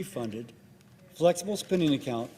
funded flexible spending account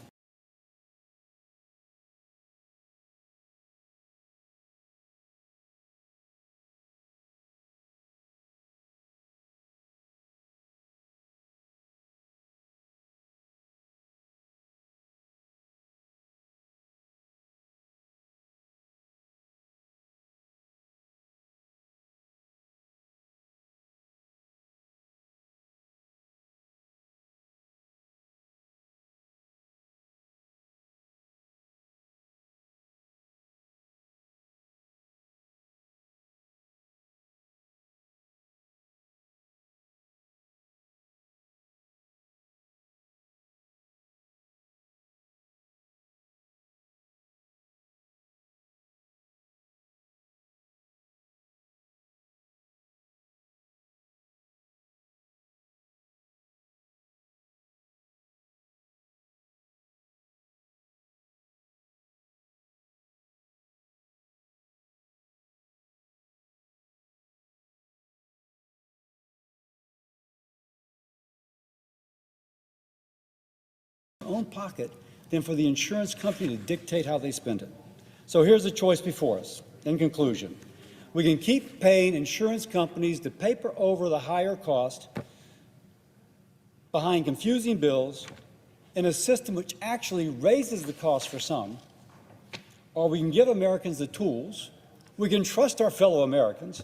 own pocket than for the insurance company to dictate how they spend it. So here's the choice before us. In conclusion, we can keep paying insurance companies to paper over the higher cost behind confusing bills in a system which actually raises the cost for some, or we can give Americans the tools, we can trust our fellow Americans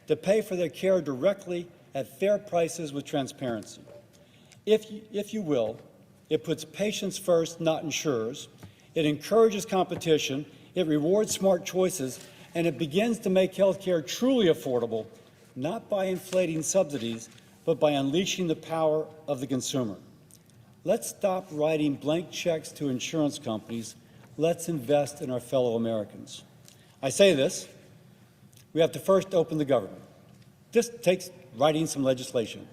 to pay for their care directly at fair prices with transparency. If you will, it puts patients first, not insurers. It encourages competition. It rewards smart choices. And it begins to make health care truly affordable, not by inflating subsidies, but by unleashing the power of the consumer. Let's stop writing blank checks to insurance companies. Let's invest in our fellow Americans. I say this, we have to first open the government. This takes writing some legislation.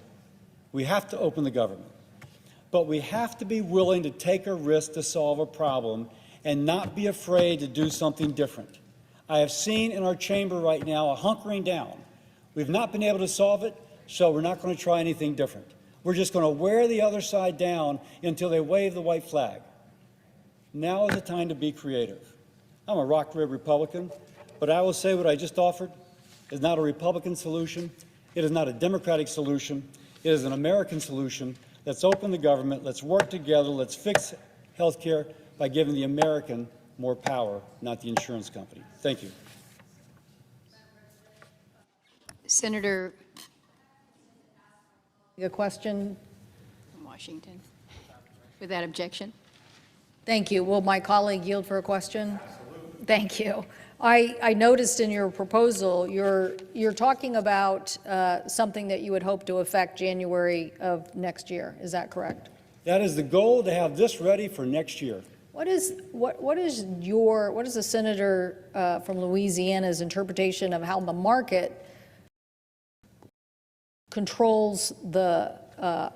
We have to open the government. But we have to be willing to take a risk to solve a problem and not be afraid to do something different. I have seen in our chamber right now a hunkering down. We've not been able to solve it, so we're not going to try anything different. We're just going to wear the other side down until they wave the white flag. Now is the time to be creative. I'm a rock rib Republican, but I will say what I just offered is not a Republican solution. It is not a Democratic solution. It is an American solution. Let's open the government. Let's work together. Let's fix health care by giving the American more power, not the insurance company. Thank you. Senator A question? from Washington. Without objection. Thank you. Will my colleague yield for a question? Absolutely. Thank you. I noticed in your proposal, you're talking about something that you would hope to affect January of next year. Is that correct? That is the goal, to have this ready for next year. What is the senator from Louisiana's interpretation of how the market controls the?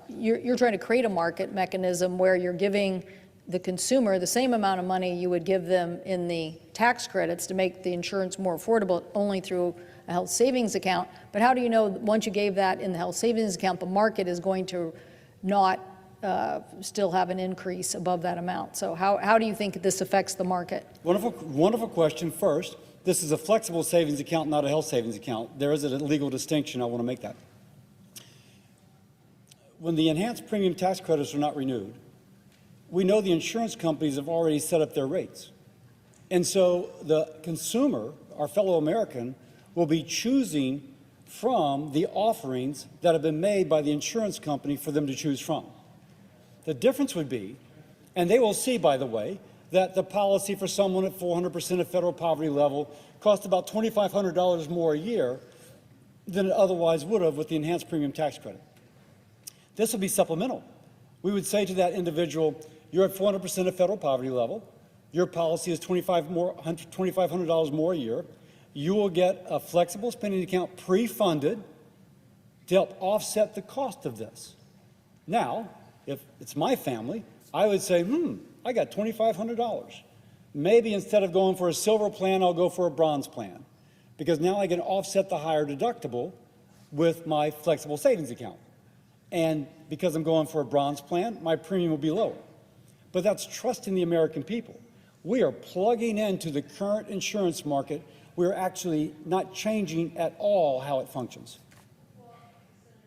You're trying to create a market mechanism where you're giving the consumer the same amount of money you would give them in the tax credits to make the insurance more affordable only through a health savings account. But how do you know once you gave that in the health savings account, the market is going to not still have an increase above that amount? So how do you think this affects the market? Wonderful question. First, this is a flexible savings account, not a health savings account. There is a legal distinction. I want to make that. When the enhanced premium tax credits are not renewed, we know the insurance companies have already set up their rates. And so the consumer, our fellow American, will be choosing from the offerings that have been made by the insurance company for them to choose from. The difference would be, and they will see, by the way, that the policy for someone at 400% of federal poverty level costs about $2,500 more a year than it otherwise would have with the enhanced premium tax credit. This will be supplemental. We would say to that individual, you're at 400% of federal poverty level. Your policy is $2,500 more a year. You will get a flexible spending account pre-funded to help offset the cost of this. Now, if it's my family, I would say, I got $2,500. Maybe instead of going for a silver plan, I'll go for a bronze plan, because now I can offset the higher deductible with my flexible savings account. and because I'm going for a bronze plan, my premium will be lower. But that's trusting the American people. We are plugging into the current insurance market. We're actually not changing at all how it functions.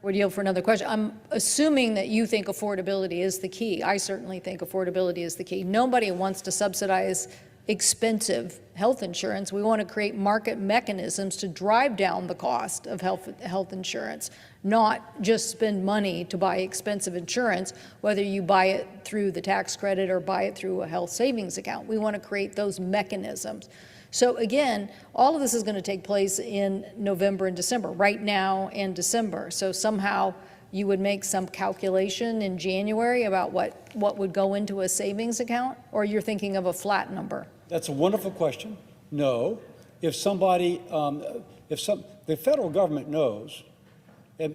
Would yield for another question. I'm assuming that you think affordability is the key. I certainly think affordability is the key. Nobody wants to subsidize expensive health insurance. We want to create market mechanisms to drive down the cost of health insurance, not just spend money to buy expensive insurance, whether you buy it through the tax credit or buy it through a health savings account. We want to create those mechanisms. So again, all of this is going to take place in November and December, right now and December. So somehow you would make some calculation in January about what would go into a savings account, or you're thinking of a flat number? That's a wonderful question. No. If somebody, the federal government knows,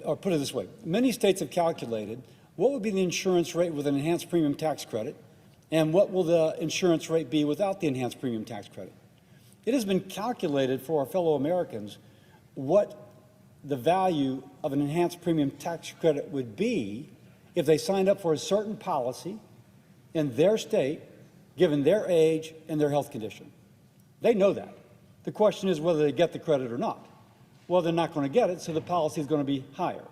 or put it this way, many states have calculated what would be the insurance rate with an enhanced premium tax credit, and what will the insurance rate be without the enhanced premium tax credit. It has been calculated for our fellow Americans what the value of an enhanced premium tax credit would be if they signed up for a certain policy in their state, given their age and their health condition. They know that. The question is whether they get the credit or not. Well, they're not going to get it, so the policy is going to be higher.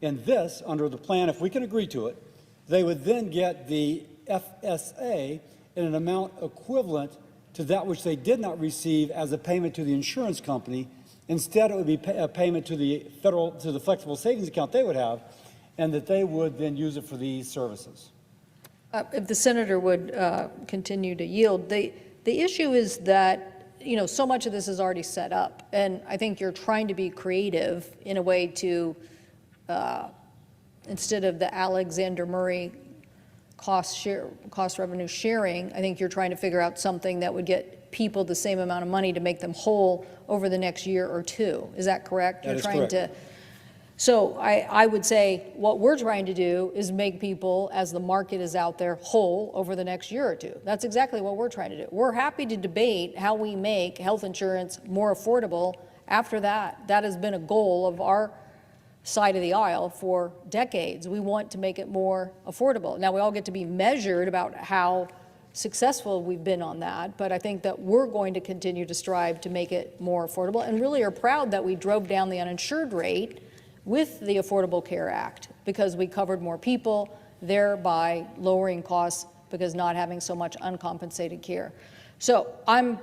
And this, under the plan, if we can agree to it, they would then get the FSA in an amount equivalent to that which they did not receive as a payment to the insurance company. Instead, it would be a payment to the flexible savings account they would have, and that they would then use it for these services. If the senator would continue to yield, the issue is that, you know, so much of this is already set up, and I think you're trying to be creative in a way to, instead of the Alexander Murray cost revenue sharing, I think you're trying to figure out something that would get people the same amount of money to make them whole over the next year or two. Is that correct? That is correct. So I would say what we're trying to do is make people, as the market is out there, whole over the next year or two. That's exactly what we're trying to do. We're happy to debate how we make health insurance more affordable after that. That has been a goal of our side of the aisle for decades. We want to make it more affordable. Now, we all get to be measured about how successful we've been on that, but I think that we're going to continue to strive to make it more affordable, and really are proud that we drove down the uninsured rate with the Affordable Care Act, because we covered more people, thereby lowering costs because not having so much uncompensated care. So I'm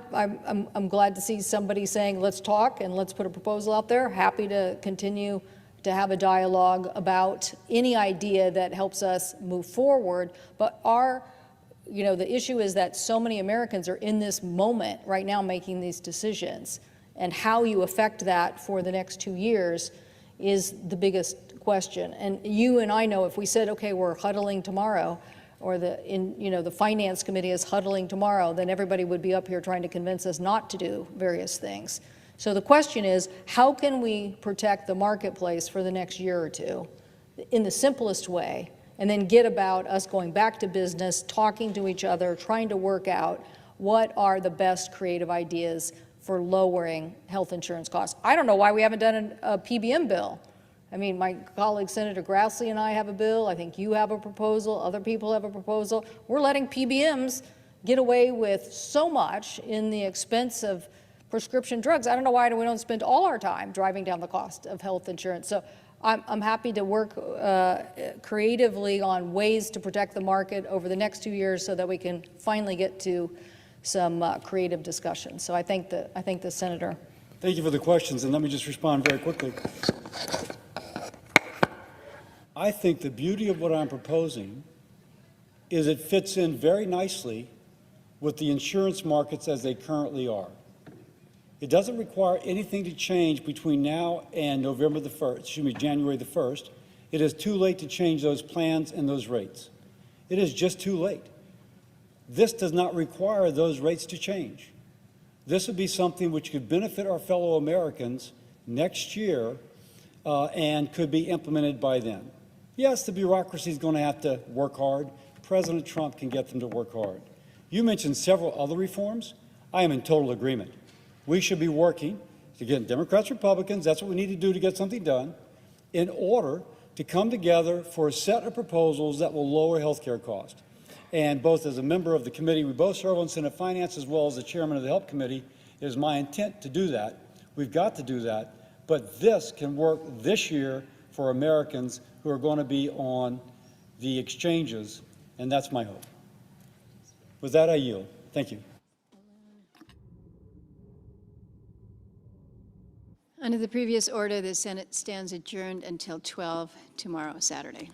glad to see somebody saying, let's talk and let's put a proposal out there. Happy to continue to have a dialogue about any idea that helps us move forward. But the issue is that so many Americans are in this moment right now making these decisions, and how you affect that for the next 2 years is the biggest question. And you and I know, if we said, okay, we're huddling tomorrow, or the finance committee is huddling tomorrow, then everybody would be up here trying to convince us not to do various things. So the question is, how can we protect the marketplace for the next year or two in the simplest way, and then get about us going back to business, talking to each other, trying to work out what are the best creative ideas for lowering health insurance costs. I don't know why we haven't done a PBM bill. I mean, my colleague Senator Grassley and I have a bill. I think you have a proposal. Other people have a proposal. We're letting PBMs get away with so much in the expense of prescription drugs. I don't know why we don't spend all our time driving down the cost of health insurance. So I'm happy to work creatively on ways to protect the market over the next 2 years so that we can finally get to some creative discussions. So I thank the senator. Thank you for the questions, and let me just respond very quickly. I think the beauty of what I'm proposing is it fits in very nicely with the insurance markets as they currently are. It doesn't require anything to change between now and January the 1st. It is too late to change those plans and those rates. It is just too late. This does not require those rates to change. This would be something which could benefit our fellow Americans next year and could be implemented by then. Yes, the bureaucracy is going to have to work hard. President Trump can get them to work hard. You mentioned several other reforms. I am in total agreement. We should be working, again, Democrats, Republicans, that's what we need to do to get something done, in order to come together for a set of proposals that will lower health care costs. And both as a member of the committee, we both serve on Senate Finance, as well as the chairman of the Help Committee, it is my intent to do that. We've got to do that. But this can work this year for Americans who are going to be on the exchanges, and that's my hope. With that, I yield. Thank you. Under the previous order, the Senate stands adjourned until 12 tomorrow, Saturday.